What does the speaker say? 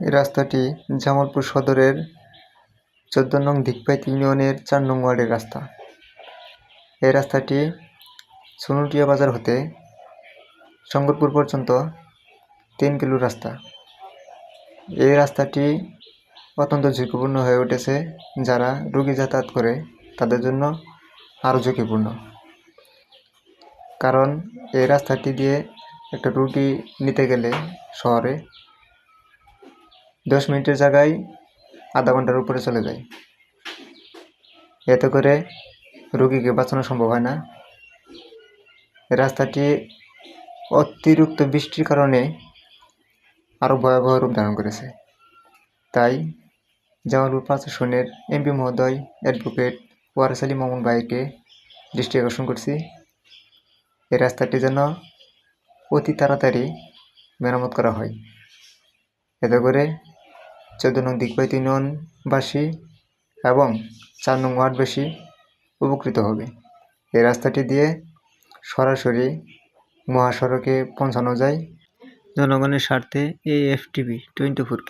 এই রাস্তাটি জামালপুর সদরের 14 নং দিকপাইত ইউনিয়নের 4 নং ওয়ার্ডের রাস্তা। এই রাস্তাটি সোনুটিয়া বাজার হতে শঙ্করপুর পর্যন্ত 3 কিলো রাস্তা। এই রাস্তাটি অত্যন্ত ঝুঁকিপূর্ণ হয়ে উঠেছে, যারা রোগী যাতায়াত করে তাদের জন্য আরও ঝুঁকিপূর্ণ। কারণ এই রাস্তাটি দিয়ে একটা রোগী নিতে গেলে শহরে 10 মিনিটের জায়গায় আধা ঘন্টার উপরে চলে যায়। এতে করে রোগীকে বাঁচানো সম্ভব হয় না। রাস্তাটি অতিরিক্ত বৃষ্টির কারণে আরও ভয়াবহ রূপ ধারণ করেছে। তাই জামালপুর প্রশাসনের এমপি মহোদয় অ্যাডভোকেট ওয়ারেস আলী মামুন ভাইকে দৃষ্টি আকর্ষণ করছি, এই রাস্তাটি যেন অতি তাড়াতাড়ি মেরামত করা হয়। এতে করে 14 নং দিকপাইত ইউনিয়নবাসী এবং 4 নং ওয়ার্ডবাসী উপকৃত হবে। এই রাস্তাটি দিয়ে সরাসরি মহাসড়কে পৌঁছানো যায়। জনগণের স্বার্থে AFTV 24K।